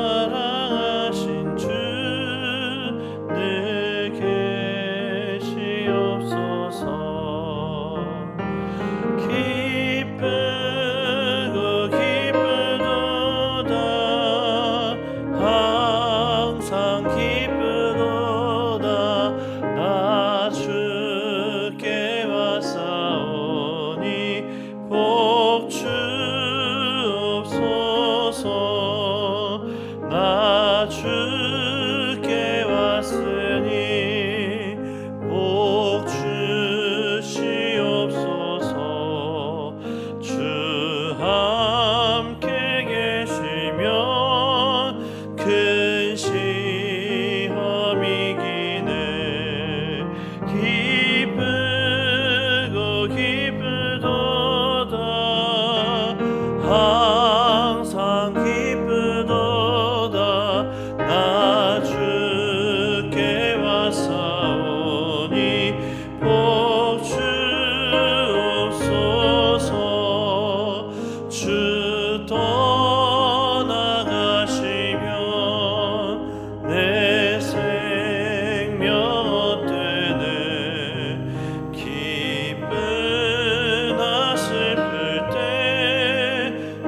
사랑하신 주 늘 계시옵소서. 기쁘고 기쁘도다 항상 기쁘도다 나 주께 왔사오니 복 주옵소서. 나 주께 왔으니 복 주시옵소서. 주 함께 계시면 큰 시험이 기네. 기쁘고 기쁘도다 항상 기쁘도다 나 주께 왔사오니 복 주옵소서. 주 떠나가시면 내 생명 헛되네. 기쁘나 슬플 때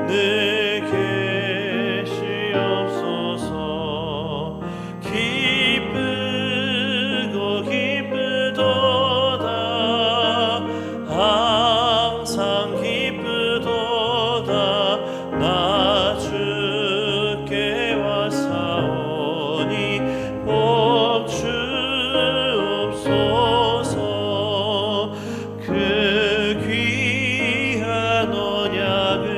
늘 계시옵소서. 기쁘고 기쁘도다 항상 기쁘도다 나 주께 왔사오니 복 주옵소서. 그 귀한 언약을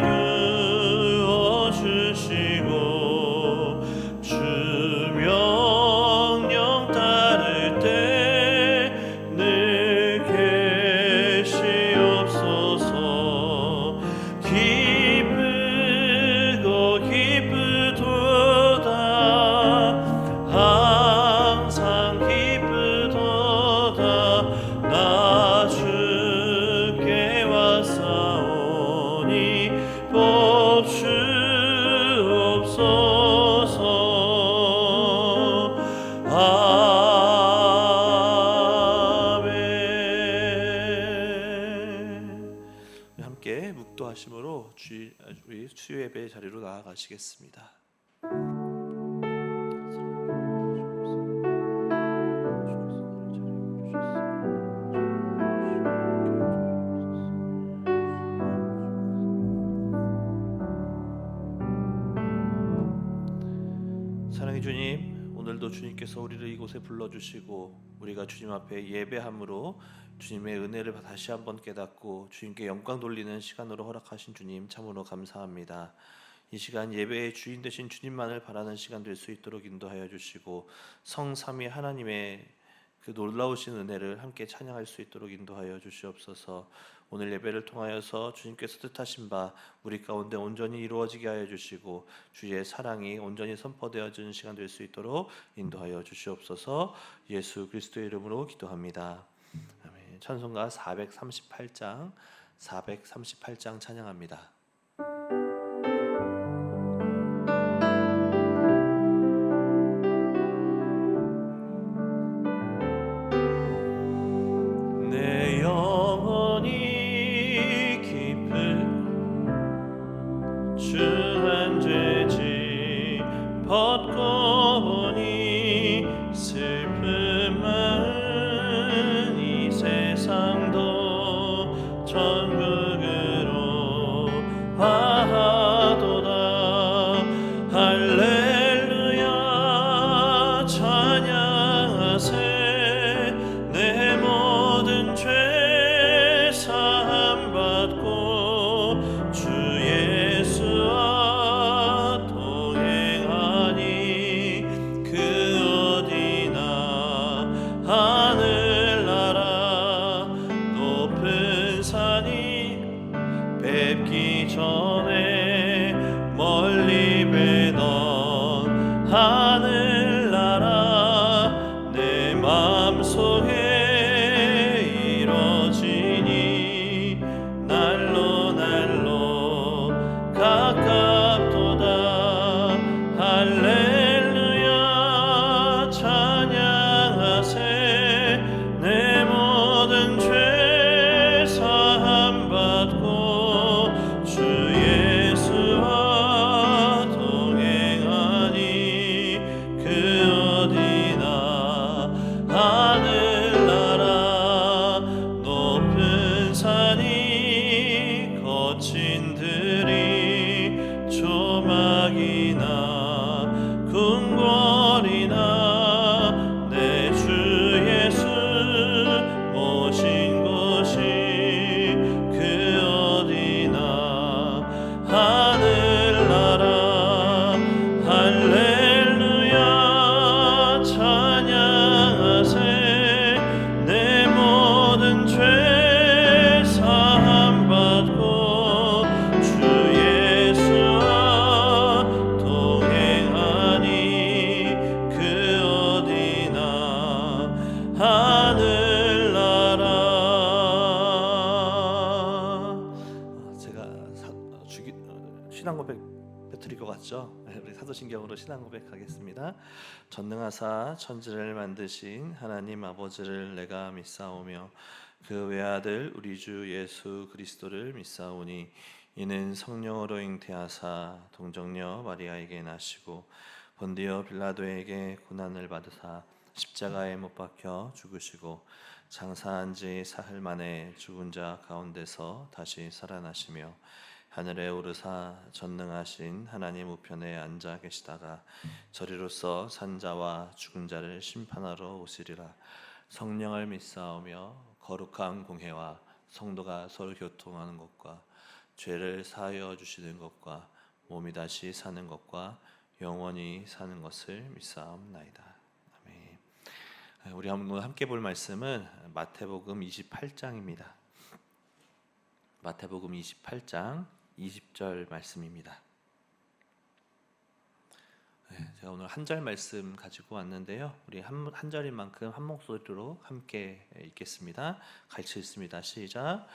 이루어 주시고 주 명령 따를 때 늘 계시옵소서. 기쁘고 기쁘도다 항상 기쁘도다 나 주께 왔사오니 복 주옵소서. 아멘. 함께 묵도하심으로 우리 수요 예배 자리로 나아가시겠습니다. 사랑의 주님, 오늘도 주님께서 우리를 이곳에 불러주시고 우리가 주님 앞에 예배함으로 주님의 은혜를 다시 한번 깨닫고 주님께 영광 돌리는 시간으로 허락하신 주님 참으로 감사합니다. 이 시간 예배의 주인 되신 주님만을 바라는 시간 될 수 있도록 인도하여 주시고 성삼위 하나님의 그 놀라우신 은혜를 함께 찬양할 수 있도록 인도하여 주시옵소서. 오늘 예배를 통하여서 주님께서 뜻하신 바 우리 가운데 온전히 이루어지게 하여 주시고 주의 사랑이 온전히 선포되어지는 시간 될 수 있도록 인도하여 주시옵소서. 예수 그리스도의 이름으로 기도합니다. 아멘. 찬송가 438장 찬양합니다. 내 영혼이 깊은 주한 죄지 벗고 보니 슬픈 마음 이 세상도 천국으로 화하도다. 할렐루야 찬양하세. 내 모든 죄 사함 받고 주 예수와 동행하니 그 어디나 하늘나라 높은 산이 뵙기 전에 멀리 뵈던 하늘나라 내 맘속에 이뤄지니 날로 날로 모친들이 조막이나 궁궐이나 내 주 예수 모신 곳이 그 어디나 하늘나라 할렐루야 찬양하세 내 모든 죄 사함 받고 주 예수와 동행하니 그 어디나 하늘나라. 제가 신앙 고백 드릴 것 같죠? 우리 사도신경으로 신앙 고백하겠습니다. 전능하사 천지를 만드신 하나님 아버지를 내가 믿사오며 그 외아들 우리 주 예수 그리스도를 믿사오니 이는 성령으로 잉태하사 동정녀 마리아에게 나시고 본디오 빌라도에게 고난을 받으사 십자가에 못 박혀 죽으시고 장사한 지 사흘 만에 죽은 자 가운데서 다시 살아나시며 하늘에 오르사 전능하신 하나님 우편에 앉아 계시다가 저리로서 산자와 죽은 자를 심판하러 오시리라. 성령을 믿사오며 거룩한 공회와 성도가 서로 교통하는 것과 죄를 사하여 주시는 것과 몸이 다시 사는 것과 영원히 사는 것을 믿사옵나이다. 아멘. 우리 오늘 함께 볼 말씀은 마태복음 28장입니다. 마태복음 28장 20절 말씀입니다. 제가 오늘 한 절 말씀 가지고 왔는데요. 우리 한 절인 만큼 한 목소리로 함께 읽겠습니다. 같이 읽습니다. 시작.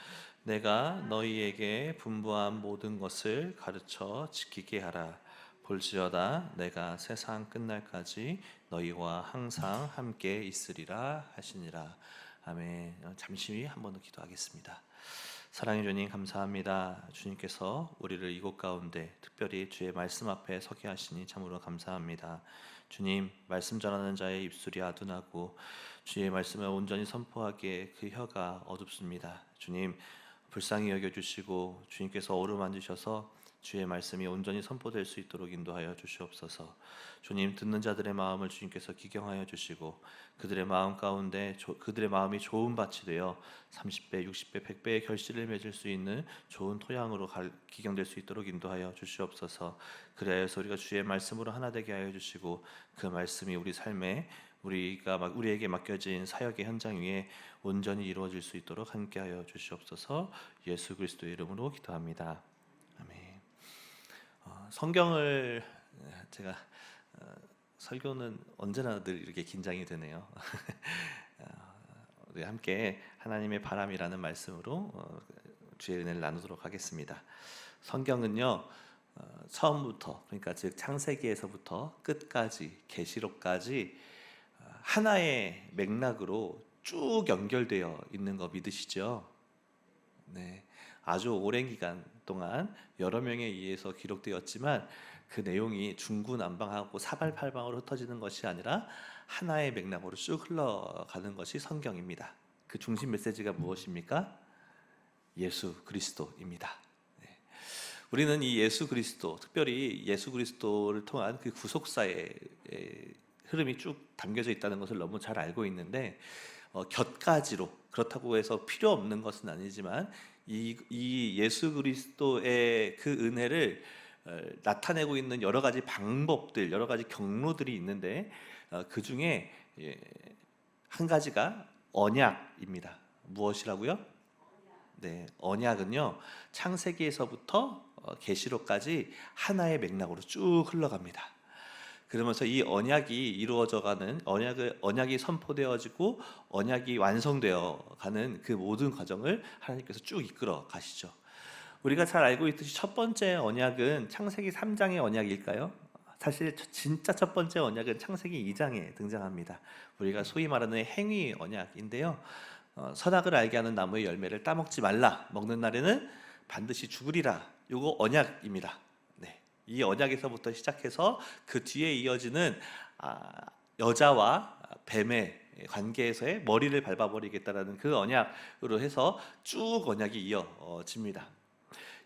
내가 너희에게 분부한 모든 것을 가르쳐 지키게 하라. 볼지어다 내가 세상 끝날까지 너희와 항상 함께 있으리라 하시니라. 아멘. 잠시 한 번 더 기도하겠습니다. 사랑해 주님 감사합니다. 주님께서 우리를 이곳 가운데 특별히 주의 말씀 앞에 서게 하시니 참으로 감사합니다. 주님, 말씀 전하는 자의 입술이 아둔하고 주의 말씀을 온전히 선포하기에 그 혀가 어둡습니다. 주님, 불쌍히 여겨주시고 주님께서 어루만지셔서 주의 말씀이 온전히 선포될 수 있도록 인도하여 주시옵소서. 주님, 듣는 자들의 마음을 주님께서 기경하여 주시고 그들의 마음 가운데 그들의 마음이 좋은 밭이 되어 30배, 60배, 100배의 결실을 맺을 수 있는 좋은 토양으로 기경될 수 있도록 인도하여 주시옵소서. 그래서 우리가 주의 말씀으로 하나 되게 하여 주시고 그 말씀이 우리 삶에 우리에게 맡겨진 사역의 현장 위에 온전히 이루어질 수 있도록 함께하여 주시옵소서. 예수 그리스도의 이름으로 기도합니다. 아멘. 성경을 제가 설교는 언제나 늘 이렇게 긴장이 되네요. 우리 함께 하나님의 바람이라는 말씀으로 주의 은혜를 나누도록 하겠습니다. 성경은요 처음부터 그러니까 즉 창세기에서부터 끝까지 계시록까지 하나의 맥락으로 쭉 연결되어 있는 거 믿으시죠? 네, 아주 오랜 기간 동안 여러 명에 의해서 기록되었지만 그 내용이 중구난방하고 사발팔방으로 흩어지는 것이 아니라 하나의 맥락으로 쭉 흘러가는 것이 성경입니다. 그 중심 메시지가 무엇입니까? 예수 그리스도입니다. 네. 우리는 이 예수 그리스도, 특별히 예수 그리스도를 통한 그 구속사의 흐름이 쭉 담겨져 있다는 것을 너무 잘 알고 있는데 곁가지로 그렇다고 해서 필요 없는 것은 아니지만 이 예수 그리스도의 그 은혜를 나타내고 있는 여러 가지 방법들, 여러 가지 경로들이 있는데 그 중에 한 가지가 언약입니다. 무엇이라고요? 네, 언약은요 창세기에서부터 계시록까지 하나의 맥락으로 쭉 흘러갑니다. 그러면서 이 언약이 이루어져가는 언약이 선포되어지고 언약이 완성되어 가는 그 모든 과정을 하나님께서 쭉 이끌어 가시죠. 우리가 잘 알고 있듯이 첫 번째 언약은 창세기 3장의 언약일까요? 사실 진짜 첫 번째 언약은 창세기 2장에 등장합니다. 우리가 소위 말하는 행위 언약인데요. 선악을 알게 하는 나무의 열매를 따먹지 말라. 먹는 날에는 반드시 죽으리라. 요거 언약입니다. 네. 이 언약에서부터 시작해서 그 뒤에 이어지는 여자와 뱀의 관계에서의 머리를 밟아버리겠다라는 그 언약으로 해서 쭉 언약이 이어집니다.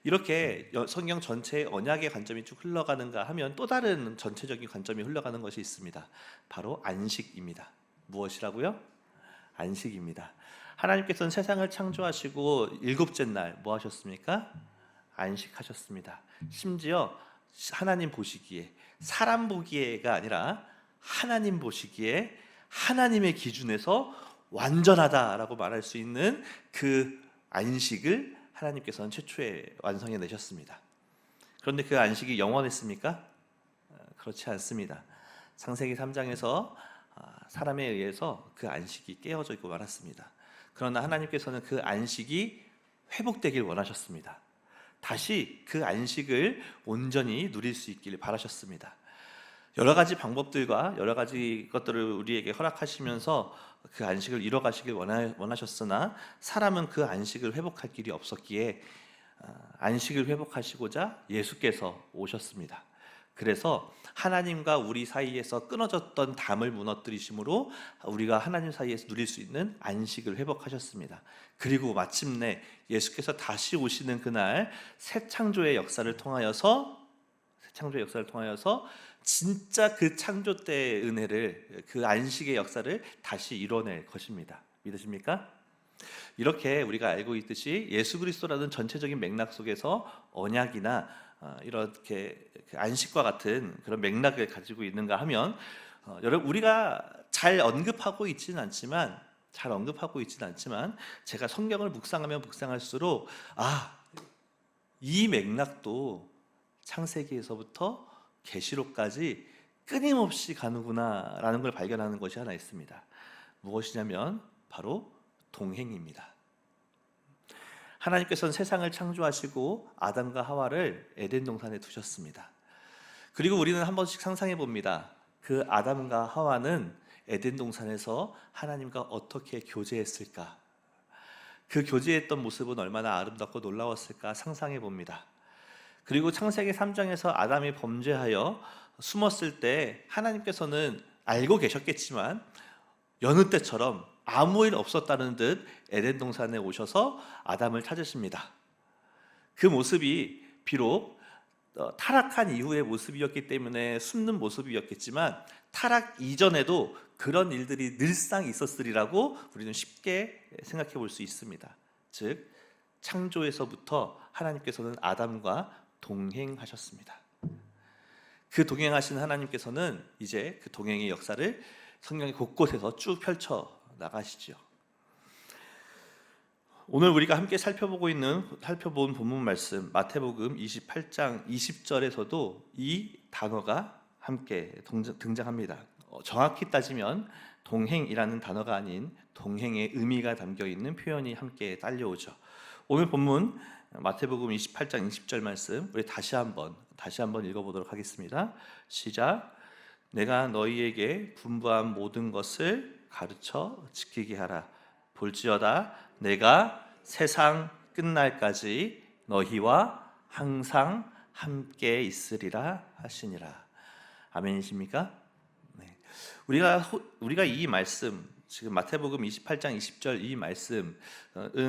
이렇게 성경 전체의 언약의 관점이 쭉 흘러가는가 하면 또 다른 전체적인 관점이 흘러가는 것이 있습니다. 바로 안식입니다. 무엇이라고요? 안식입니다. 하나님께서는 세상을 창조하시고 일곱째 날 뭐 하셨습니까? 안식하셨습니다. 심지어 하나님 보시기에, 사람 보기에가 아니라 하나님 보시기에 하나님의 기준에서 완전하다라고 말할 수 있는 그 안식을 하나님께서는 최초에 완성해 내셨습니다. 그런데 그 안식이 영원했습니까? 그렇지 않습니다. 창세기 3장에서 사람에 의해서 그 안식이 깨어져 있고 말았습니다. 그러나 하나님께서는 그 안식이 회복되길 원하셨습니다. 다시 그 안식을 온전히 누릴 수 있기를 바라셨습니다. 여러 가지 방법들과 여러 가지 것들을 우리에게 허락하시면서 그 안식을 이뤄가시길 원하셨으나 사람은 그 안식을 회복할 길이 없었기에 안식을 회복하시고자 예수께서 오셨습니다. 그래서 하나님과 우리 사이에서 끊어졌던 담을 무너뜨리심으로 우리가 하나님 사이에서 누릴 수 있는 안식을 회복하셨습니다. 그리고 마침내 예수께서 다시 오시는 그날 새 창조의 역사를 통하여서 진짜 그 창조 때의 은혜를, 그 안식의 역사를 다시 이뤄낼 것입니다. 믿으십니까? 이렇게 우리가 알고 있듯이 예수 그리스도라는 전체적인 맥락 속에서 언약이나 이렇게 안식과 같은 그런 맥락을 가지고 있는가 하면 여러분 우리가 잘 언급하고 있지는 않지만 제가 성경을 묵상하면 묵상할수록 이 맥락도 창세기에서부터 계시록까지 끊임없이 가는구나라는 걸 발견하는 것이 하나 있습니다. 무엇이냐면 바로 동행입니다. 하나님께서는 세상을 창조하시고 아담과 하와를 에덴 동산에 두셨습니다. 그리고 우리는 한 번씩 상상해 봅니다. 그 아담과 하와는 에덴 동산에서 하나님과 어떻게 교제했을까? 그 교제했던 모습은 얼마나 아름답고 놀라웠을까 상상해 봅니다. 그리고 창세기 3장에서 아담이 범죄하여 숨었을 때 하나님께서는 알고 계셨겠지만 여느 때처럼 아무 일 없었다는 듯 에덴 동산에 오셔서 아담을 찾으십니다. 그 모습이 비록 타락한 이후의 모습이었기 때문에 숨는 모습이었겠지만 타락 이전에도 그런 일들이 늘상 있었으리라고 우리는 쉽게 생각해 볼 수 있습니다. 즉 창조에서부터 하나님께서는 아담과 동행하셨습니다. 그 동행하신 하나님께서는 이제 그 동행의 역사를 성경의 곳곳에서 쭉 펼쳐 나가시죠. 오늘 우리가 함께 살펴본 본문 말씀 마태복음 28장 20절에서도 이 단어가 함께 등장합니다. 정확히 따지면 동행이라는 단어가 아닌 동행의 의미가 담겨 있는 표현이 함께 딸려오죠. 오늘 본문 마태복음 28장 20절 말씀 우리 다시 한번 읽어보도록 하겠습니다. 시작. 내가 너희에게 분부한 모든 것을 가르쳐 지키게 하라. 볼지어다 내가 세상 끝날까지 너희와 항상 함께 있으리라 하시니라. 아멘이십니까? 네. 우리가 이 말씀 지금 마태복음 28장 20절 이 말씀은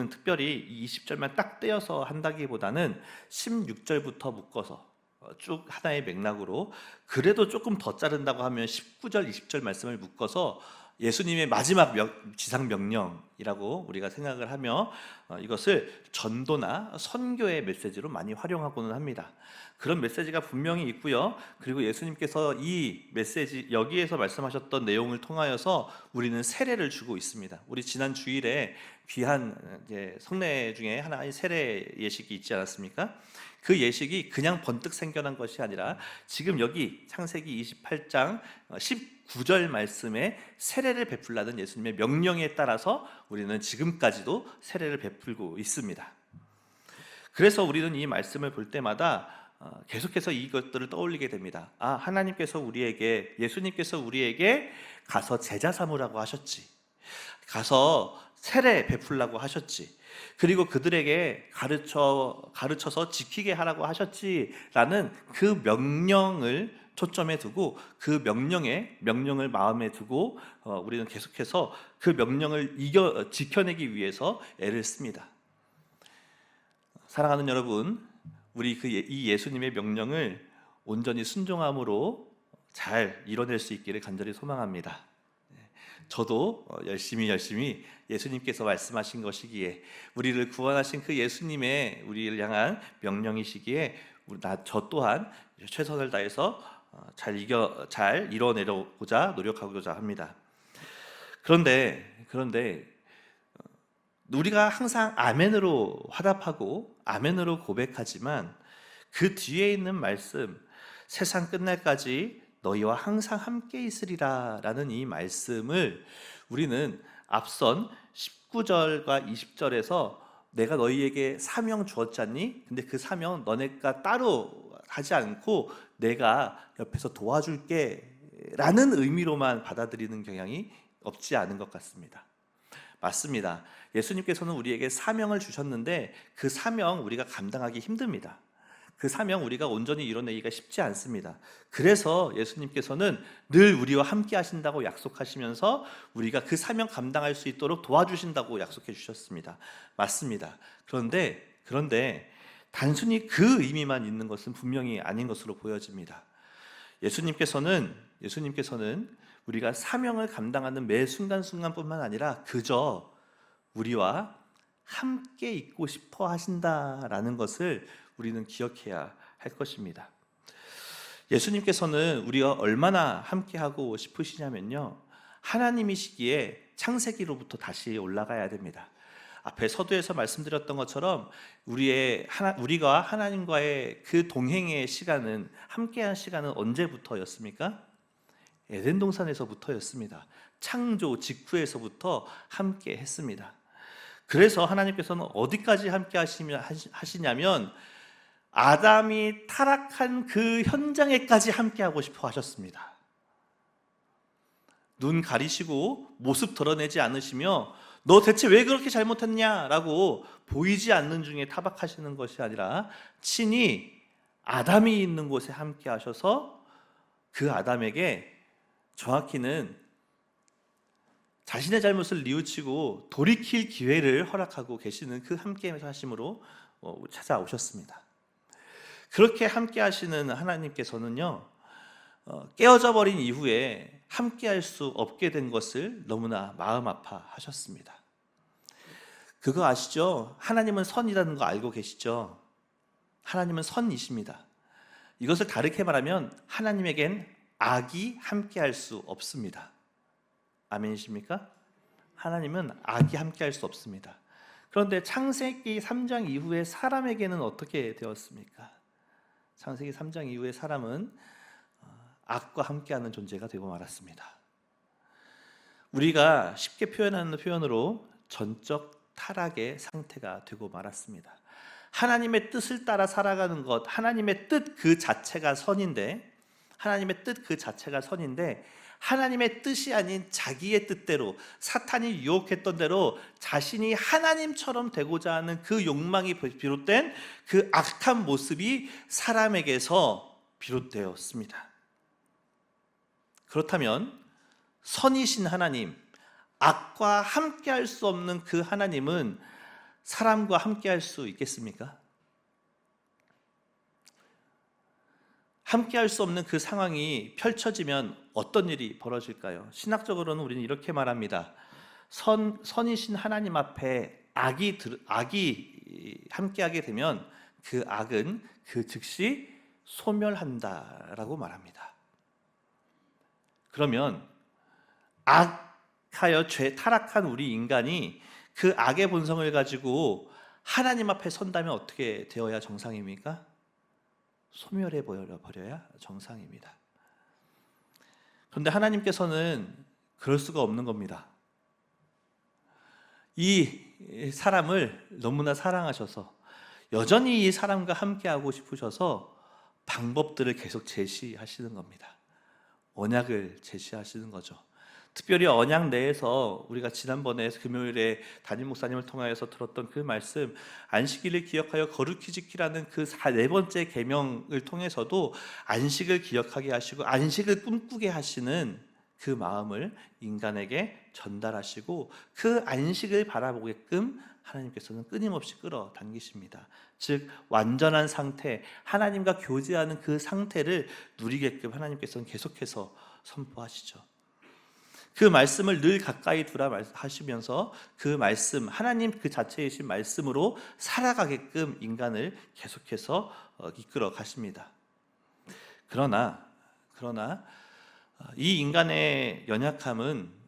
특별히 이 20절만 딱 떼어서 한다기보다는 16절부터 묶어서 쭉 하나의 맥락으로 그래도 조금 더 자른다고 하면 19절 20절 말씀을 묶어서 예수님의 마지막 지상 명령이라고 우리가 생각을 하며 이것을 전도나 선교의 메시지로 많이 활용하고는 합니다. 그런 메시지가 분명히 있고요. 그리고 예수님께서 이 메시지 여기에서 말씀하셨던 내용을 통하여서 우리는 세례를 주고 있습니다. 우리 지난 주일에 귀한 성례 중에 하나의 세례 예식이 있지 않았습니까? 그 예식이 그냥 번뜩 생겨난 것이 아니라 지금 여기 창세기 28장 19절 말씀에 세례를 베풀라는 예수님의 명령에 따라서 우리는 지금까지도 세례를 베풀고 있습니다. 그래서 우리는 이 말씀을 볼 때마다 계속해서 이것들을 떠올리게 됩니다. 예수님께서 우리에게 가서 제자 삼으라고 하셨지. 가서 세례 베풀라고 하셨지. 그리고 그들에게 가르쳐서 지키게 하라고 하셨지라는 그 명령을 초점에 두고 그 명령을 마음에 두고 우리는 계속해서 그 명령을 지켜내기 위해서 애를 씁니다. 사랑하는 여러분, 우리 이 예수님의 명령을 온전히 순종함으로 잘 이뤄낼 수 있기를 간절히 소망합니다. 저도 열심히 예수님께서 말씀하신 것이기에, 우리를 구원하신 그 예수님의 우리를 향한 명령이시기에 저 또한 최선을 다해서 잘 이뤄내고자 노력하고자 합니다. 그런데 우리가 항상 아멘으로 화답하고 아멘으로 고백하지만 그 뒤에 있는 말씀, 세상 끝날까지 너희와 항상 함께 있으리라 라는 이 말씀을 우리는 앞선 19절과 20절에서 내가 너희에게 사명 주었잖니? 근데 그 사명 너네가 따로 하지 않고 내가 옆에서 도와줄게 라는 의미로만 받아들이는 경향이 없지 않은 것 같습니다. 맞습니다. 예수님께서는 우리에게 사명을 주셨는데 그 사명 우리가 감당하기 힘듭니다. 그 사명 우리가 온전히 이뤄내기가 쉽지 않습니다. 그래서 예수님께서는 늘 우리와 함께 하신다고 약속하시면서 우리가 그 사명 감당할 수 있도록 도와주신다고 약속해 주셨습니다. 맞습니다. 그런데 단순히 그 의미만 있는 것은 분명히 아닌 것으로 보여집니다. 예수님께서는 우리가 사명을 감당하는 매 순간순간뿐만 아니라 그저 우리와 함께 있고 싶어 하신다라는 것을 우리는 기억해야 할 것입니다. 예수님께서는 우리와 얼마나 함께하고 싶으시냐면요, 하나님이시기에 창세기로부터 다시 올라가야 됩니다. 앞에 서두에서 말씀드렸던 것처럼 우리가 하나님과의 그 동행의 시간은, 함께한 시간은 언제부터였습니까? 에덴 동산에서부터였습니다. 창조 직후에서부터 함께 했습니다. 그래서 하나님께서는 어디까지 함께 하시냐면 아담이 타락한 그 현장에까지 함께 하고 싶어 하셨습니다. 눈 가리시고 모습 드러내지 않으시며 너 대체 왜 그렇게 잘못했냐라고 보이지 않는 중에 타박하시는 것이 아니라 친히 아담이 있는 곳에 함께 하셔서 그 아담에게 정확히는 자신의 잘못을 뉘우치고 돌이킬 기회를 허락하고 계시는 그 함께 하심으로 찾아오셨습니다. 그렇게 함께 하시는 하나님께서는요, 깨어져 버린 이후에 함께 할 수 없게 된 것을 너무나 마음 아파하셨습니다. 그거 아시죠? 하나님은 선이라는 거 알고 계시죠? 하나님은 선이십니다. 이것을 다르게 말하면 하나님에겐 악이 함께 할 수 없습니다. 아멘이십니까? 하나님은 악이 함께 할 수 없습니다. 그런데 창세기 3장 이후에 사람에게는 어떻게 되었습니까? 창세기 3장 이후에 사람은 악과 함께하는 존재가 되고 말았습니다. 우리가 쉽게 표현하는 표현으로 전적 타락의 상태가 되고 말았습니다. 하나님의 뜻을 따라 살아가는 것, 하나님의 뜻 그 자체가 선인데 하나님의 뜻이 아닌 자기의 뜻대로, 사탄이 유혹했던 대로 자신이 하나님처럼 되고자 하는 그 욕망이 비롯된 그 악한 모습이 사람에게서 비롯되었습니다. 그렇다면 선이신 하나님, 악과 함께할 수 없는 그 하나님은 사람과 함께할 수 있겠습니까? 함께할 수 없는 그 상황이 펼쳐지면 어떤 일이 벌어질까요? 신학적으로는 우리는 이렇게 말합니다. 선이신 하나님 앞에 악이 함께하게 되면 그 악은 그 즉시 소멸한다라고 말합니다. 그러면 악하여 타락한 우리 인간이 그 악의 본성을 가지고 하나님 앞에 선다면 어떻게 되어야 정상입니까? 소멸해 버려야 정상입니다. 그런데 하나님께서는 그럴 수가 없는 겁니다. 이 사람을 너무나 사랑하셔서 여전히 이 사람과 함께하고 싶으셔서 방법들을 계속 제시하시는 겁니다. 언약을 제시하시는 거죠. 특별히 언약 내에서 우리가 지난번에 금요일에 담임 목사님을 통하여서 들었던 그 말씀, 안식일을 기억하여 거룩히 지키라는 그 네 번째 계명을 통해서도 안식을 기억하게 하시고 안식을 꿈꾸게 하시는 그 마음을 인간에게 전달하시고 그 안식을 바라보게끔 하나님께서는 끊임없이 끌어당기십니다. 즉 완전한 상태, 하나님과 교제하는 그 상태를 누리게끔 하나님께서는 계속해서 선포하시죠. 그 말씀을 늘 가까이 두라 하시면서 그 말씀, 하나님 그 자체이신 말씀으로 살아가게끔 인간을 계속해서 이끌어 가십니다. 그러나 이 인간의 연약함은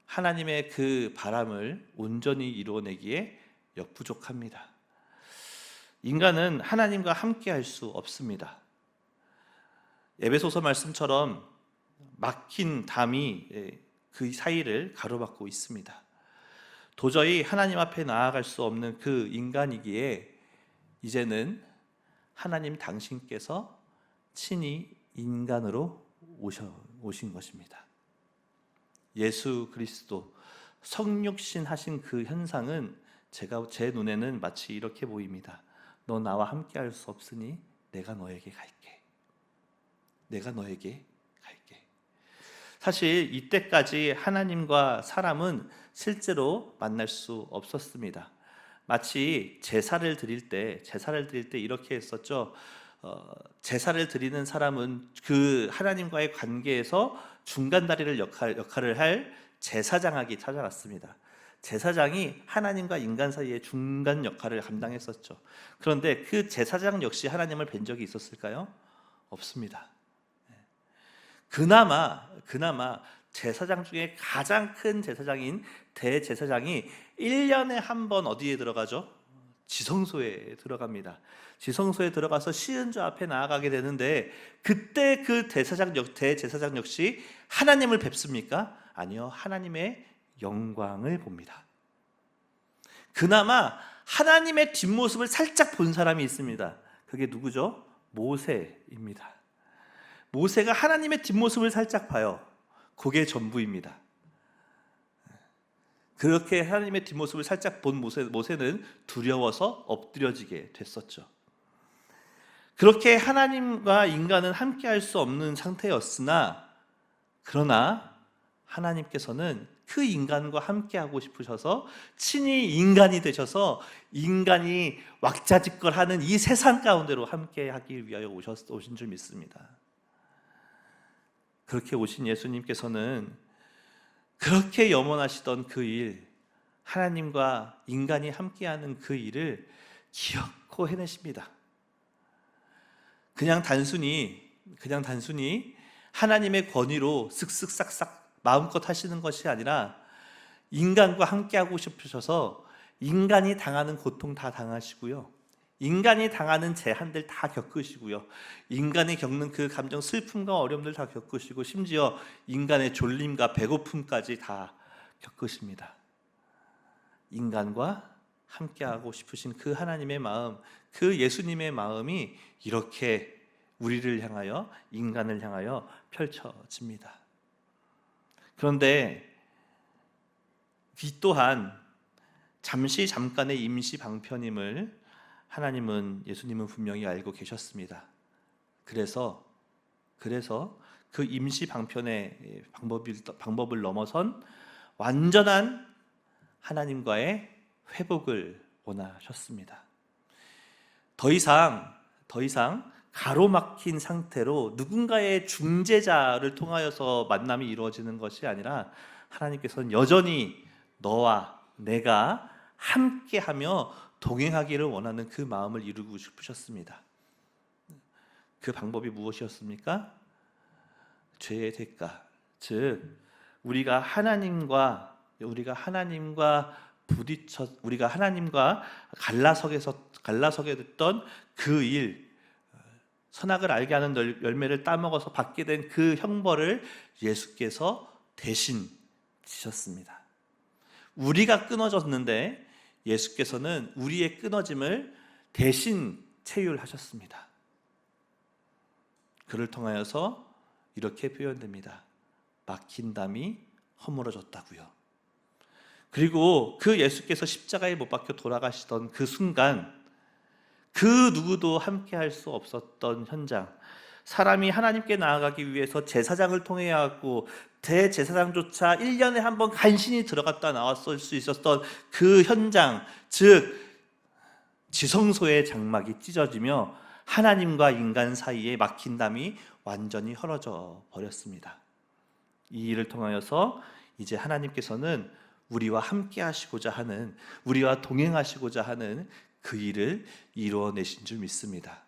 하나님의 그 바람을 온전히 이루어내기에 역부족합니다. 인간은 하나님과 함께 할 수 없습니다. 에베소서 말씀처럼 막힌 담이 그 사이를 가로막고 있습니다. 도저히 하나님 앞에 나아갈 수 없는 그 인간이기에 이제는 하나님 당신께서 친히 인간으로 오신 것입니다. 예수 그리스도 성육신 하신 그 현상은 제 눈에는 마치 이렇게 보입니다. 너 나와 함께 할 수 없으니 내가 너에게 갈게. 내가 너에게 갈게. 사실 이때까지 하나님과 사람은 실제로 만날 수 없었습니다. 마치 제사를 드릴 때 이렇게 했었죠. 제사를 드리는 사람은 그 하나님과의 관계에서 중간다리를 역할을 할 제사장에게 찾아갔습니다. 제사장이 하나님과 인간 사이의 중간 역할을 감당했었죠. 그런데 그 제사장 역시 하나님을 뵌 적이 있었을까요? 없습니다. 그나마 제사장 중에 가장 큰 제사장인 대제사장이 1년에 한 번 어디에 들어가죠? 지성소에 들어갑니다. 지성소에 들어가서 시은주 앞에 나아가게 되는데 그때 그 대제사장 역시 하나님을 뵙습니까? 아니요. 하나님의 영광을 봅니다. 그나마 하나님의 뒷모습을 살짝 본 사람이 있습니다. 그게 누구죠? 모세입니다. 모세가 하나님의 뒷모습을 살짝 봐요. 그게 전부입니다. 그렇게 하나님의 뒷모습을 살짝 본 모세는 두려워서 엎드려지게 됐었죠. 그렇게 하나님과 인간은 함께 할 수 없는 상태였으나 그러나 하나님께서는 그 인간과 함께 하고 싶으셔서 친히 인간이 되셔서 인간이 왁자지껄하는 이 세상 가운데로 함께 하기 위하여 오신 줄 믿습니다. 그렇게 오신 예수님께서는 그렇게 염원하시던 그 일, 하나님과 인간이 함께하는 그 일을 기어코 해내십니다. 그냥 단순히 하나님의 권위로 쓱쓱 마음껏 하시는 것이 아니라 인간과 함께하고 싶으셔서 인간이 당하는 고통 다 당하시고요. 인간이 당하는 제한들 다 겪으시고요. 인간이 겪는 그 감정, 슬픔과 어려움들 다 겪으시고 심지어 인간의 졸림과 배고픔까지 다 겪으십니다. 인간과 함께하고 싶으신 그 하나님의 마음, 그 예수님의 마음이 이렇게 우리를 향하여, 인간을 향하여 펼쳐집니다. 그런데 이 또한 잠깐의 임시 방편임을 예수님은 분명히 알고 계셨습니다. 그래서 그 임시 방편의 방법을 넘어선 완전한 하나님과의 회복을 원하셨습니다. 더 이상 가로막힌 상태로 누군가의 중재자를 통하여서 만남이 이루어지는 것이 아니라 하나님께서는 여전히 너와 내가 함께하며 동행하기를 원하는 그 마음을 이루고 싶으셨습니다. 그 방법이 무엇이었습니까? 죄의 대가, 즉 우리가 하나님과 갈라서게 됐던 그 일, 선악을 알게 하는 열매를 따먹어서 받게 된 그 형벌을 예수께서 대신 지셨습니다. 우리가 끊어졌는데 예수께서는 우리의 끊어짐을 대신 체휼하셨습니다. 그를 통하여서 이렇게 표현됩니다. 막힌 담이 허물어졌다고요. 그리고 그 예수께서 십자가에 못 박혀 돌아가시던 그 순간 그 누구도 함께 할 수 없었던 현장, 사람이 하나님께 나아가기 위해서 제사장을 통해야 하고 대제사장조차 1년에 한 번 간신히 들어갔다 나왔을 수 있었던 그 현장, 즉 지성소의 장막이 찢어지며 하나님과 인간 사이에 막힌 담이 완전히 헐어져 버렸습니다. 이 일을 통하여서 이제 하나님께서는 우리와 함께 하시고자 하는, 우리와 동행하시고자 하는 그 일을 이루어내신 줄 믿습니다.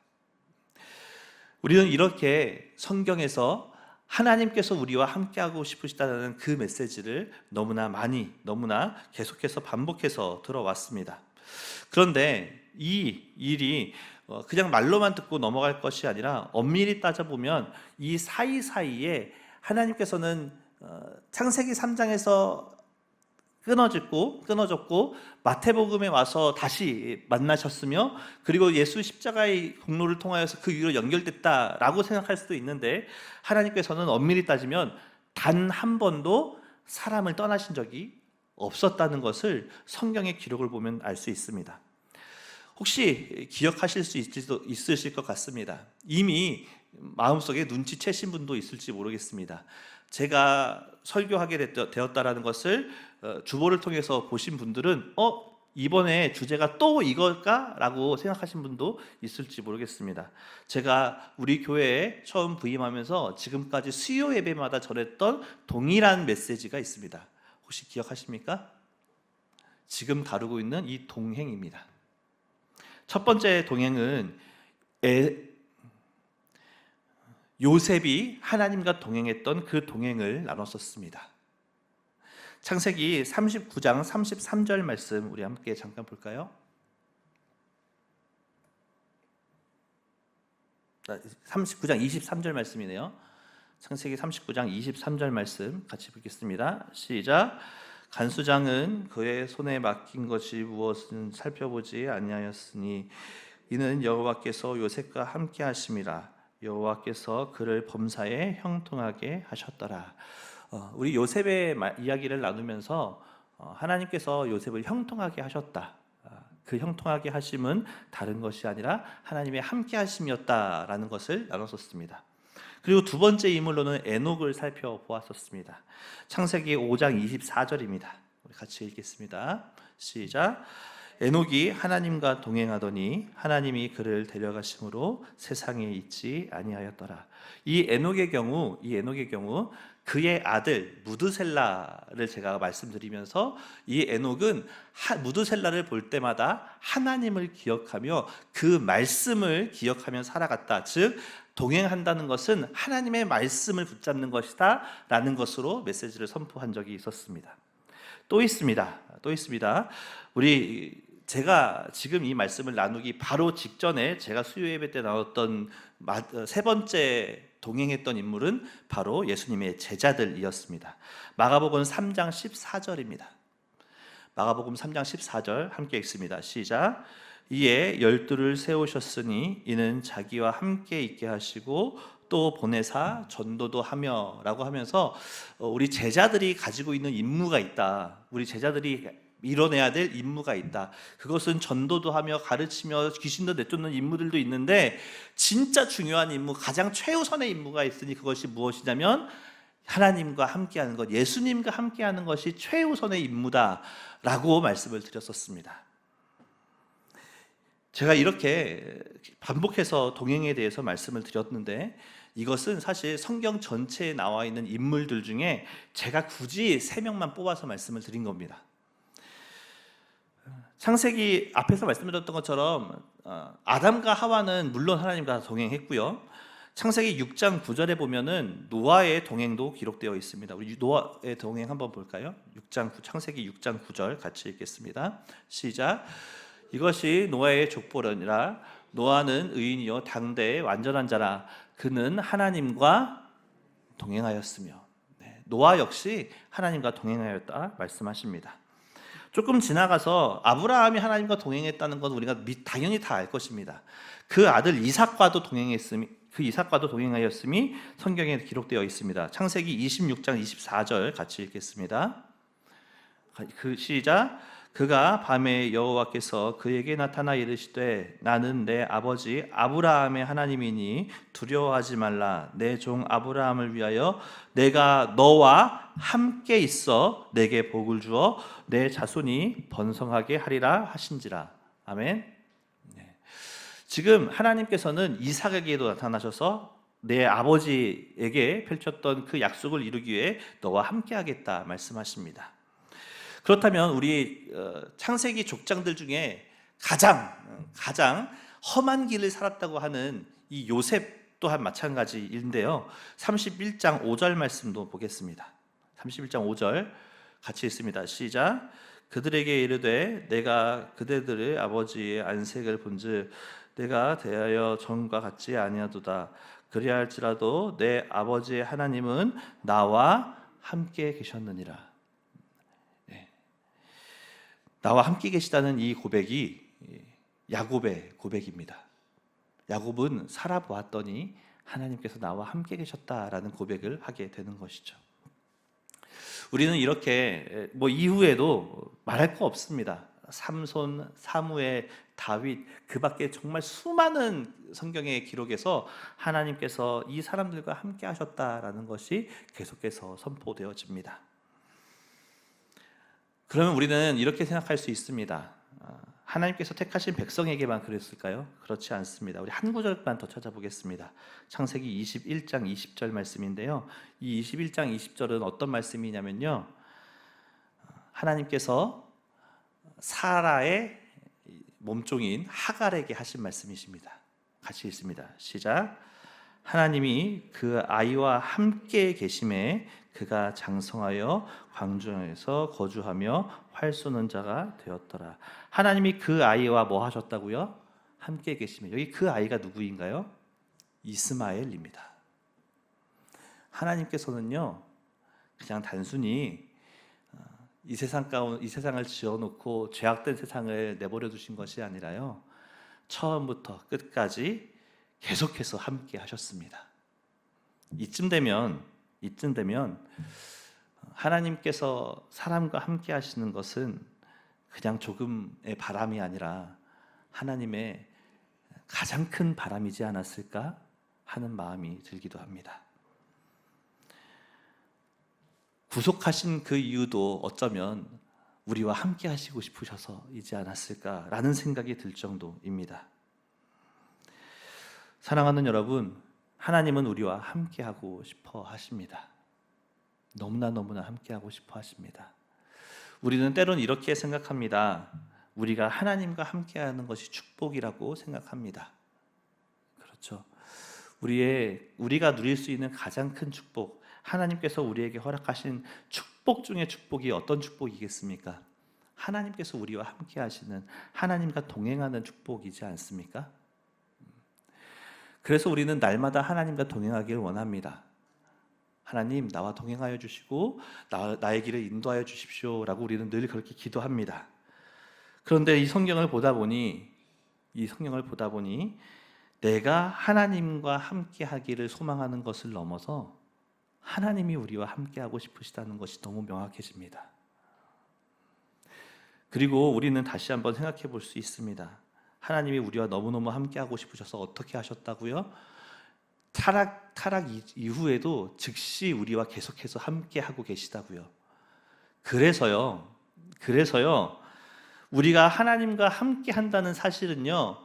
우리는 이렇게 성경에서 하나님께서 우리와 함께하고 싶으시다는 그 메시지를 너무나 많이, 너무나 계속해서 반복해서 들어왔습니다. 그런데 이 일이 그냥 말로만 듣고 넘어갈 것이 아니라 엄밀히 따져보면 이 사이사이에 하나님께서는 창세기 3장에서 끊어졌고 마태복음에 와서 다시 만나셨으며, 그리고 예수 십자가의 공로를 통하여서 그 위로 연결됐다라고 생각할 수도 있는데, 하나님께서는 엄밀히 따지면 단 한 번도 사람을 떠나신 적이 없었다는 것을 성경의 기록을 보면 알 수 있습니다. 혹시 기억하실 수 있으실 것 같습니다. 이미 마음속에 눈치채신 분도 있을지 모르겠습니다. 제가 설교하게 되었다라는 것을 주보를 통해서 보신 분들은 이번에 주제가 또 이걸까? 라고 생각하신 분도 있을지 모르겠습니다. 제가 우리 교회에 처음 부임하면서 지금까지 수요 예배마다 전했던 동일한 메시지가 있습니다. 혹시 기억하십니까? 지금 다루고 있는 이 동행입니다. 첫 번째 동행은 요셉이 하나님과 동행했던 그 동행을 나눴었습니다. 창세기 39장 33절 말씀 우리 함께 잠깐 볼까요? 39장 23절 말씀이네요. 창세기 39장 23절 말씀 같이 읽겠습니다. 시작. 간수장은 그의 손에 맡긴 것이 무엇은 살펴보지 아니하였으니 이는 여호와께서 요셉과 함께 하심이라. 여호와께서 그를 범사에 형통하게 하셨더라. 우리 요셉의 이야기를 나누면서 하나님께서 요셉을 형통하게 하셨다. 그 형통하게 하심은 다른 것이 아니라 하나님의 함께 하심이었다라는 것을 나눴었습니다. 그리고 두 번째 인물로는 에녹을 살펴보았었습니다. 창세기 5장 24절입니다. 우리 같이 읽겠습니다. 시작. 에녹이 하나님과 동행하더니 하나님이 그를 데려가심으로 세상에 있지 아니하였더라. 이 에녹의 경우 그의 아들 무드셀라를 제가 말씀드리면서, 이 에녹은 무드셀라를 볼 때마다 하나님을 기억하며 그 말씀을 기억하며 살아갔다. 즉 동행한다는 것은 하나님의 말씀을 붙잡는 것이다 라는 것으로 메시지를 선포한 적이 있었습니다. 또 있습니다. 제가 지금 이 말씀을 나누기 바로 직전에 제가 수요 예배 때 나눴던 세 번째 동행했던 인물은 바로 예수님의 제자들이었습니다. 마가복음 3장 14절입니다. 마가복음 3장 14절 함께 읽습니다. 시작. 이에 12를 세우셨으니 이는 자기와 함께 있게 하시고 또 보내사 전도도 하며 라고 하면서 우리 제자들이 가지고 있는 임무가 있다. 우리 제자들이 이뤄내야 될 임무가 있다. 그것은 전도도 하며 가르치며 귀신도 내쫓는 임무들도 있는데, 진짜 중요한 임무, 가장 최우선의 임무가 있으니 그것이 무엇이냐면 하나님과 함께하는 것, 예수님과 함께하는 것이 최우선의 임무다라고 말씀을 드렸었습니다. 제가 이렇게 반복해서 동행에 대해서 말씀을 드렸는데, 이것은 사실 성경 전체에 나와 있는 인물들 중에 제가 굳이 3명만 뽑아서 말씀을 드린 겁니다. 창세기 앞에서 말씀드렸던 것처럼 아담과 하와는 물론 하나님과 동행했고요. 창세기 6장 9절에 보면은 노아의 동행도 기록되어 있습니다. 우리 노아의 동행 한번 볼까요? 창세기 6장 9절 같이 읽겠습니다. 시작. 이것이 노아의 족보려니라. 노아는 의인이요 당대의 완전한 자라. 그는 하나님과 동행하였으며. 노아 역시 하나님과 동행하였다 말씀하십니다. 조금 지나가서 아브라함이 하나님과 동행했다는 건 우리가 당연히 다 알 것입니다. 그 아들 이삭과도 동행하였음이 성경에 기록되어 있습니다. 창세기 26장 24절 같이 읽겠습니다. 시작. 그가 밤에 여호와께서 그에게 나타나 이르시되 나는 내 아버지 아브라함의 하나님이니 두려워하지 말라. 내 종 아브라함을 위하여 내가 너와 함께 있어 내게 복을 주어 내 자손이 번성하게 하리라 하신지라. 아멘. 지금 하나님께서는 이삭에게도 나타나셔서 내 아버지에게 펼쳤던 그 약속을 이루기 위해 너와 함께 하겠다 말씀하십니다. 그렇다면 우리 창세기 족장들 중에 가장 험한 길을 살았다고 하는 이 요셉 또한 마찬가지인데요. 31장 5절 말씀도 보겠습니다. 31장 5절 같이 읽습니다. 시작. 그들에게 이르되 내가 그대들의 아버지의 안색을 본즉 내가 대하여 전과 같지 아니하도다. 그리할지라도 내 아버지의 하나님은 나와 함께 계셨느니라. 나와 함께 계시다는 이 고백이 야곱의 고백입니다. 야곱은 살아보았더니 하나님께서 나와 함께 계셨다라는 고백을 하게 되는 것이죠. 우리는 이렇게 이후에도 말할 거 없습니다. 삼손, 사무엘, 다윗, 그 밖에 정말 수많은 성경의 기록에서 하나님께서 이 사람들과 함께 하셨다라는 것이 계속해서 선포되어집니다. 그러면 우리는 이렇게 생각할 수 있습니다. 하나님께서 택하신 백성에게만 그랬을까요? 그렇지 않습니다. 우리 한 구절만 더 찾아보겠습니다. 창세기 21장 20절 말씀인데요. 이 21장 20절은 어떤 말씀이냐면요, 하나님께서 사라의 몸종인 하갈에게 하신 말씀이십니다. 같이 읽습니다. 시작. 하나님이 그 아이와 함께 계심에 그가 장성하여 광중에서 거주하며 활 쏘는 자가 되었더라. 하나님이 그 아이와 뭐 하셨다고요? 함께 계시며, 여기 그 아이가 누구인가요? 이스마엘입니다. 하나님께서는요 그냥 단순히 이 세상을 지어놓고 죄악된 세상을 내버려 두신 것이 아니라요, 처음부터 끝까지 계속해서 함께 하셨습니다. 이쯤 되면 하나님께서 사람과 함께 하시는 것은 그냥 조금의 바람이 아니라 하나님의 가장 큰 바람이지 않았을까 하는 마음이 들기도 합니다. 구속하신 그 이유도 어쩌면 우리와 함께 하시고 싶으셔서이지 않았을까라는 생각이 들 정도입니다. 사랑하는 여러분, 하나님은 우리와 함께 하고 싶어 하십니다. 너무나 함께 하고 싶어 하십니다. 우리는 때론 이렇게 생각합니다. 우리가 하나님과 함께 하는 것이 축복이라고 생각합니다. 그렇죠. 우리가 누릴 수 있는 가장 큰 축복, 하나님께서 우리에게 허락하신 축복 중에 축복이 어떤 축복이겠습니까? 하나님께서 우리와 함께 하시는, 하나님과 동행하는 축복이지 않습니까? 그래서 우리는 날마다 하나님과 동행하기를 원합니다. 하나님, 나와 동행하여 주시고 나의 길을 인도하여 주십시오 라고 우리는 늘 그렇게 기도합니다. 그런데 이 성경을 보다 보니 내가 하나님과 함께 하기를 소망하는 것을 넘어서 하나님이 우리와 함께 하고 싶으시다는 것이 너무 명확해집니다. 그리고 우리는 다시 한번 생각해 볼 수 있습니다. 하나님이 우리와 너무너무 함께 하고 싶으셔서 어떻게 하셨다고요? 타락 이후에도 즉시 우리와 계속해서 함께 하고 계시다고요. 그래서요 우리가 하나님과 함께 한다는 사실은요,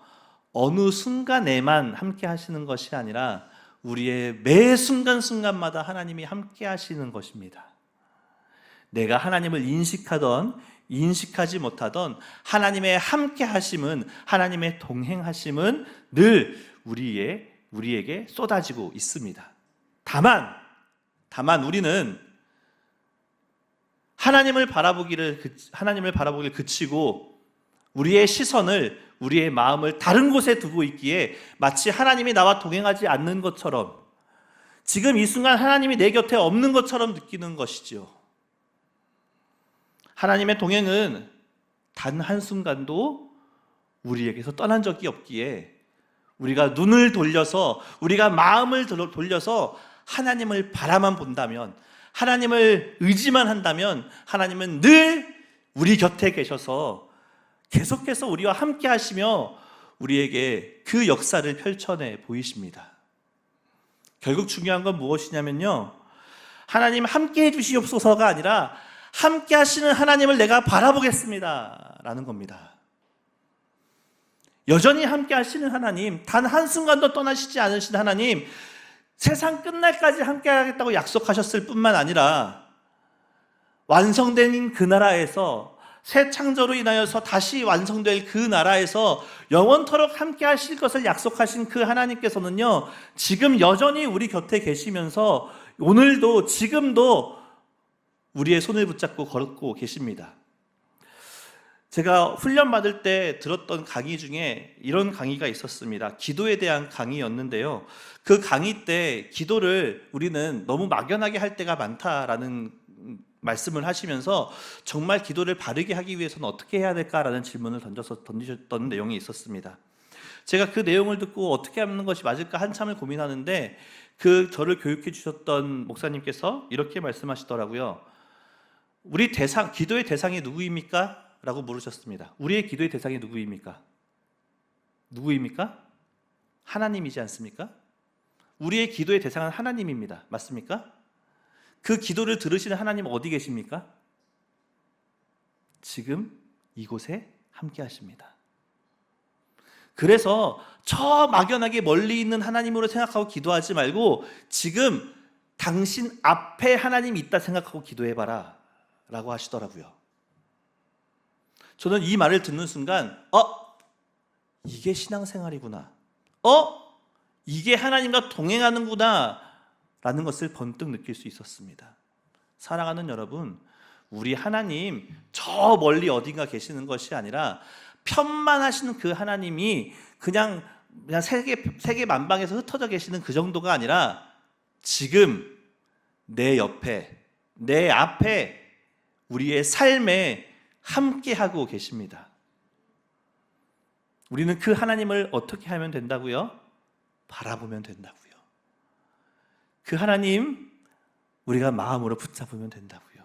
어느 순간에만 함께 하시는 것이 아니라 우리의 매 순간순간마다 하나님이 함께 하시는 것입니다. 내가 하나님을 인식하던 인식하지 못하던 하나님의 함께 하심은, 하나님의 동행하심은 늘 우리에게 쏟아지고 있습니다. 다만 우리는 하나님을 바라보기를 그치고 우리의 시선을, 우리의 마음을 다른 곳에 두고 있기에 마치 하나님이 나와 동행하지 않는 것처럼, 지금 이 순간 하나님이 내 곁에 없는 것처럼 느끼는 것이지요. 하나님의 동행은 단 한순간도 우리에게서 떠난 적이 없기에 우리가 눈을 돌려서, 우리가 마음을 돌려서 하나님을 바라만 본다면, 하나님을 의지만 한다면 하나님은 늘 우리 곁에 계셔서 계속해서 우리와 함께 하시며 우리에게 그 역사를 펼쳐내 보이십니다. 결국 중요한 건 무엇이냐면요, 하나님 함께 해주시옵소서가 아니라 함께 하시는 하나님을 내가 바라보겠습니다 라는 겁니다. 여전히 함께 하시는 하나님, 단 한순간도 떠나시지 않으신 하나님, 세상 끝날까지 함께 하겠다고 약속하셨을 뿐만 아니라 완성된 그 나라에서, 새 창조로 인하여서 다시 완성될 그 나라에서 영원토록 함께 하실 것을 약속하신 그 하나님께서는요, 지금 여전히 우리 곁에 계시면서 오늘도 지금도 우리의 손을 붙잡고 걷고 계십니다. 제가 훈련 받을 때 들었던 강의 중에 이런 강의가 있었습니다. 기도에 대한 강의였는데요, 그 강의 때 기도를 우리는 너무 막연하게 할 때가 많다라는 말씀을 하시면서 정말 기도를 바르게 하기 위해서는 어떻게 해야 될까라는 질문을 던지셨던 내용이 있었습니다. 제가 그 내용을 듣고 어떻게 하는 것이 맞을까 한참을 고민하는데, 저를 교육해 주셨던 목사님께서 이렇게 말씀하시더라고요. 우리 기도의 대상이 누구입니까? 라고 물으셨습니다. 우리의 기도의 대상이 누구입니까? 하나님이지 않습니까? 우리의 기도의 대상은 하나님입니다. 맞습니까? 그 기도를 들으시는 하나님 어디 계십니까? 지금 이곳에 함께 하십니다. 그래서 저 막연하게 멀리 있는 하나님으로 생각하고 기도하지 말고 지금 당신 앞에 하나님이 있다 생각하고 기도해봐라 라고 하시더라고요. 저는 이 말을 듣는 순간 이게 신앙생활이구나, 이게 하나님과 동행하는구나 라는 것을 번뜩 느낄 수 있었습니다. 사랑하는 여러분, 우리 하나님 저 멀리 어딘가 계시는 것이 아니라 편만하시는 그 하나님이 그냥 세계 만방에서 흩어져 계시는 그 정도가 아니라 지금 내 옆에, 내 앞에, 우리의 삶에 함께하고 계십니다. 우리는 그 하나님을 어떻게 하면 된다고요? 바라보면 된다고요. 그 하나님 우리가 마음으로 붙잡으면 된다고요.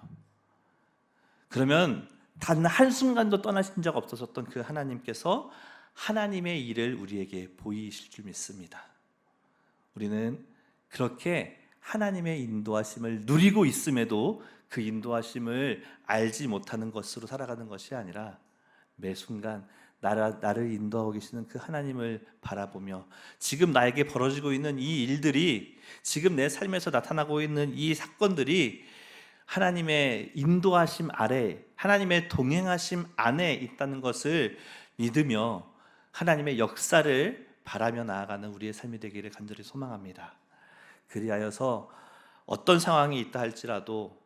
그러면 단 한순간도 떠나신 적 없었던 그 하나님께서 하나님의 일을 우리에게 보이실 줄 믿습니다. 우리는 그렇게 하나님의 인도하심을 누리고 있음에도 그 인도하심을 알지 못하는 것으로 살아가는 것이 아니라 매 순간 나를 인도하고 계시는 그 하나님을 바라보며 지금 나에게 벌어지고 있는 이 일들이, 지금 내 삶에서 나타나고 있는 이 사건들이 하나님의 인도하심 아래, 하나님의 동행하심 안에 있다는 것을 믿으며 하나님의 역사를 바라며 나아가는 우리의 삶이 되기를 간절히 소망합니다. 그리하여서 어떤 상황이 있다 할지라도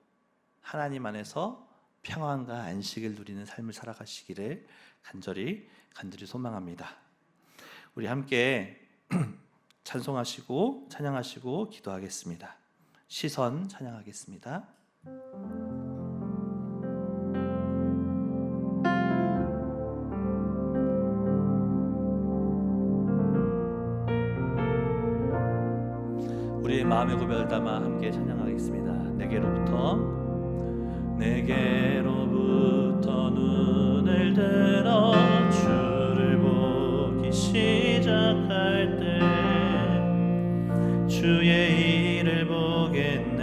하나님 안에서 평안과 안식을 누리는 삶을 살아가시기를 간절히 소망합니다. 우리 함께 찬송하시고 찬양하시고 기도하겠습니다. 시선 찬양하겠습니다. 우리의 마음의 고백을 담아 함께 찬양하겠습니다. 내게로부터 눈을 들어 주를 보기 시작할 때 주의 일을 보겠네.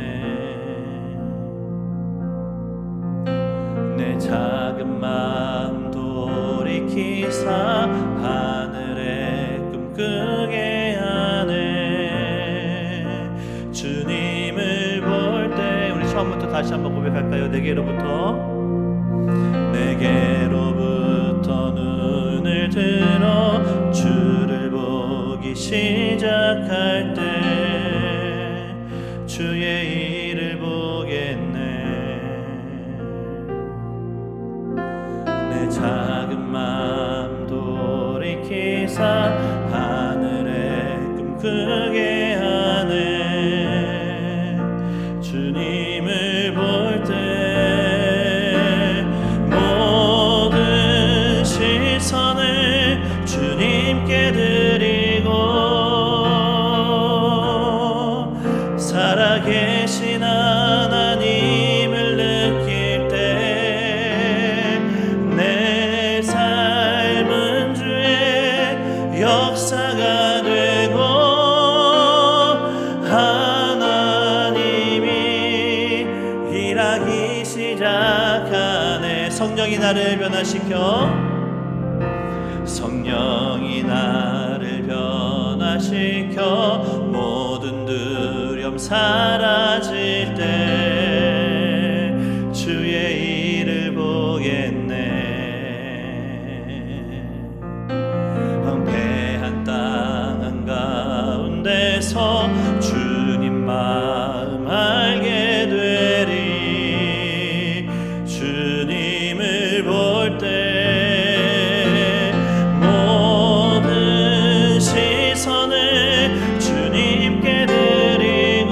내 작은 마음 돌이키사 하늘에 꿈꾸게 하네. 주님을 볼 때, 우리 처음부터 다시 한번 고백할까요? 내게로부터 눈을 들어 주를 보기 시작할 때 주의 일을 보겠네. 내 작은 마음 돌이키사 하늘에 꿈꾸게 하네. 주님을 볼 때 모든 시선을 주님께 드리고 살아계신 하나님을 느낄 때 성령이 나를 변화시켜, 성령이 나를 변화시켜 모든 두려움 사라질 때 주의 일을 보겠네. 황폐한 땅 한가운데서 주님 마음 알게 되리. 주님을 볼 때 모든 시선을 주님께 드리고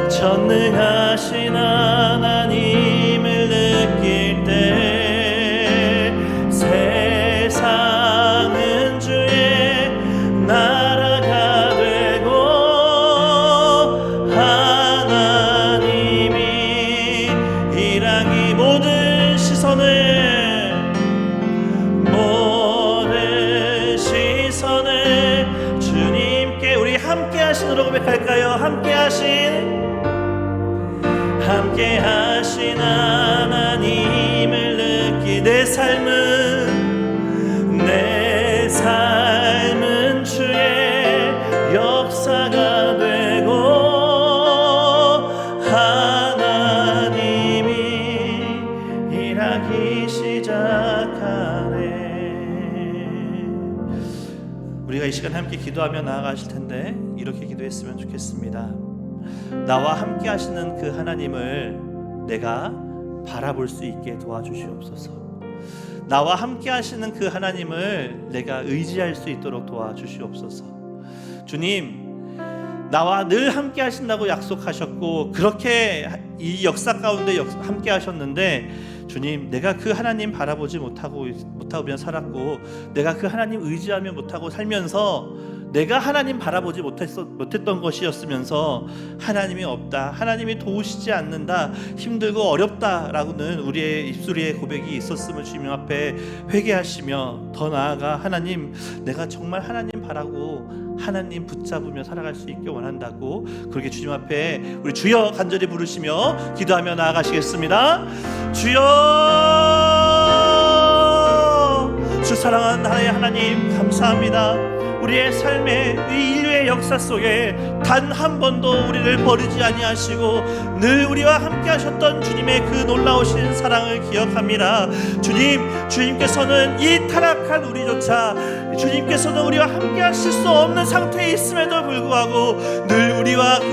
전능하신 하나님을 느낄 때 세상은 주의 나라가 되고 하나님이 일하기 모든 시선을 주님께. 우리 함께 하시도록 고백할까요? 함께 하신 하나님을 느끼. 내 삶은 주의 역사가 되고 하나님이 일하기 시작하네. 우리가 이 시간 함께 기도하며 나아가실 텐데 이렇게 기도했으면 좋겠습니다. 나와 함께 하시는 그 하나님을 내가 바라볼 수 있게 도와주시옵소서. 나와 함께 하시는 그 하나님을 내가 의지할 수 있도록 도와주시옵소서. 주님, 나와 늘 함께 하신다고 약속하셨고 그렇게 이 역사 가운데 함께 하셨는데 주님, 내가 그 하나님 바라보지 못하고 그냥 살았고 내가 그 하나님 의지하며 못하고 살면서 내가 하나님 바라보지 못했던 것이었으면서 하나님이 없다, 하나님이 도우시지 않는다, 힘들고 어렵다라고는 우리의 입술의 고백이 있었음을 주님 앞에 회개하시며 더 나아가 하나님, 내가 정말 하나님 바라고 하나님 붙잡으며 살아갈 수 있게 원한다고 그렇게 주님 앞에 우리 주여 간절히 부르시며 기도하며 나아가시겠습니다. 주여, 주 사랑하는 나의 하나님 감사합니다. 우리의 삶의 이 인류의 역사 속에 단 한 번도 우리를 버리지 아니하시고 늘 우리와 함께 하셨던 주님의 그 놀라우신 사랑을 기억합니다. 주님께서는 이 타락한 우리조차 주님께서는 우리와 함께 하실 수 없는 상태에 있음에도 불구하고 늘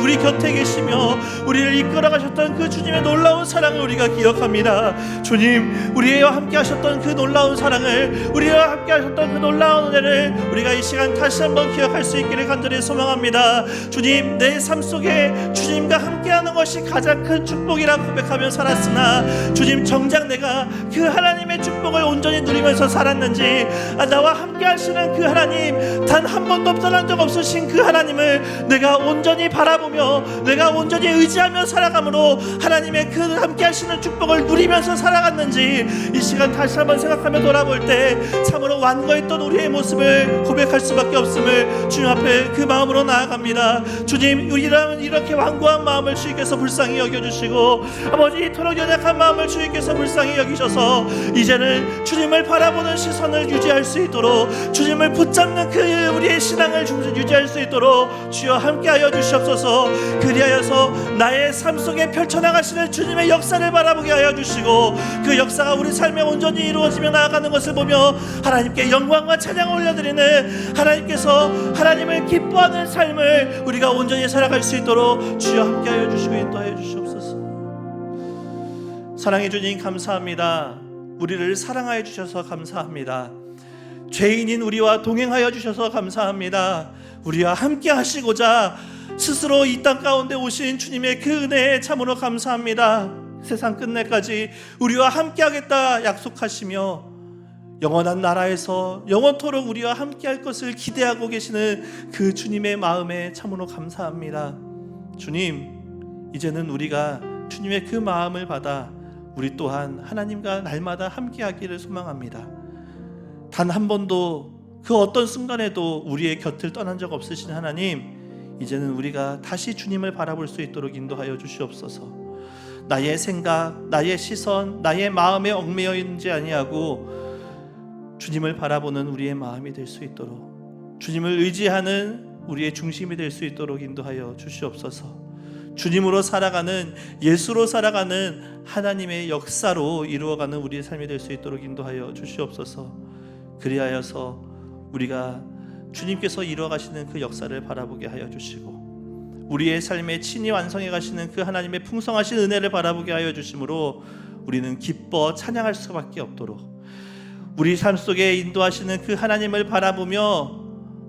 우리 곁에 계시며 우리를 이끌어 가셨던 그 주님의 놀라운 사랑을 우리가 기억합니다. 주님, 우리와 함께 하셨던 그 놀라운 사랑을, 우리와 함께 하셨던 그 놀라운 은혜를 우리가 이 시간 다시 한번 기억할 수 있기를 간절히 소망합니다. 주님, 내 삶 속에 주님과 함께하는 것이 가장 큰 축복이라 고백하며 살았으나 주님, 정작 내가 그 하나님의 축복을 온전히 누리면서 살았는지, 나와 함께 하시는 그 하나님, 단 한 번도 떠난 적 없으신 그 하나님을 내가 온전히 바라보며 내가 온전히 의지하며 살아감으로 하나님의 그 함께 하시는 축복을 누리면서 살아갔는지 이 시간 다시 한번 생각하며 돌아볼 때 참으로 완고했던 우리의 모습을 고백할 수밖에 없음을 주님 앞에 그 마음으로 나아갑니다. 주님, 우리라면 이렇게 완고한 마음을 주님께서 불쌍히 여겨주시고 아버지, 이토록 연약한 마음을 주님께서 불쌍히 여기셔서 이제는 주님을 바라보는 시선을 유지할 수 있도록, 주님을 붙잡는 그 우리의 신앙을 유지할 수 있도록 주여 함께하여 주시옵소서. 그리하여서 나의 삶 속에 펼쳐나가시는 주님의 역사를 바라보게 하여 주시고 그 역사가 우리 삶에 온전히 이루어지며 나아가는 것을 보며 하나님께 영광과 찬양을 올려드리는, 하나님께서 하나님을 기뻐하는 삶을 우리가 온전히 살아갈 수 있도록 주여 함께하여 주시고 인도하여 주시옵소서. 사랑해 주님 감사합니다. 우리를 사랑하여 주셔서 감사합니다. 죄인인 우리와 동행하여 주셔서 감사합니다. 우리와 함께 하시고자 스스로 이 땅 가운데 오신 주님의 그 은혜에 참으로 감사합니다. 세상 끝날까지 우리와 함께 하겠다 약속하시며 영원한 나라에서 영원토록 우리와 함께 할 것을 기대하고 계시는 그 주님의 마음에 참으로 감사합니다. 주님, 이제는 우리가 주님의 그 마음을 받아 우리 또한 하나님과 날마다 함께 하기를 소망합니다. 단 한 번도 그 어떤 순간에도 우리의 곁을 떠난 적 없으신 하나님, 이제는 우리가 다시 주님을 바라볼 수 있도록 인도하여 주시옵소서. 나의 생각, 나의 시선, 나의 마음에 얽매여 있는지 아니하고 주님을 바라보는 우리의 마음이 될 수 있도록, 주님을 의지하는 우리의 중심이 될 수 있도록 인도하여 주시옵소서. 주님으로 살아가는, 예수로 살아가는 하나님의 역사로 이루어가는 우리의 삶이 될 수 있도록 인도하여 주시옵소서. 그리하여서 우리가 주님께서 이루어가시는 그 역사를 바라보게 하여 주시고, 우리의 삶에 친히 완성해 가시는 그 하나님의 풍성하신 은혜를 바라보게 하여 주심으로 우리는 기뻐 찬양할 수밖에 없도록, 우리 삶 속에 인도하시는 그 하나님을 바라보며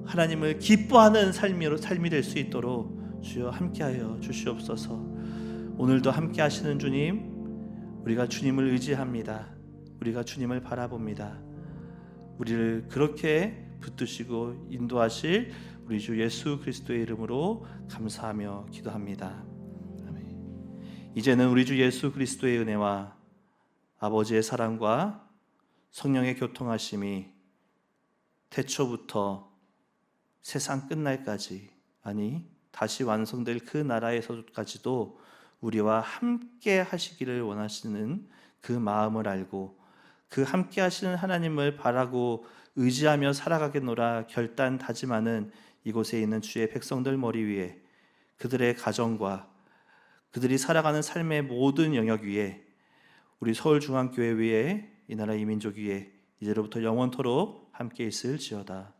하나님을 기뻐하는 삶이 될 수 있도록 주여 함께하여 주시옵소서. 오늘도 함께 하시는 주님, 우리가 주님을 의지합니다. 우리가 주님을 바라봅니다. 우리를 그렇게 붙드시고 인도하실 우리 주 예수 그리스도의 이름으로 감사하며 기도합니다. 아멘. 이제는 우리 주 예수 그리스도의 은혜와 아버지의 사랑과 성령의 교통하심이 태초부터 세상 끝날까지, 아니 다시 완성될 그 나라에서까지도 우리와 함께 하시기를 원하시는 그 마음을 알고, 그 함께 하시는 하나님을 바라고 의지하며 살아가겠노라 결단 다짐하는 이곳에 있는 주의 백성들 머리 위에, 그들의 가정과 그들이 살아가는 삶의 모든 영역 위에, 우리 서울중앙교회 위에, 이 나라 이민족 위에 이제로부터 영원토록 함께 있을지어다.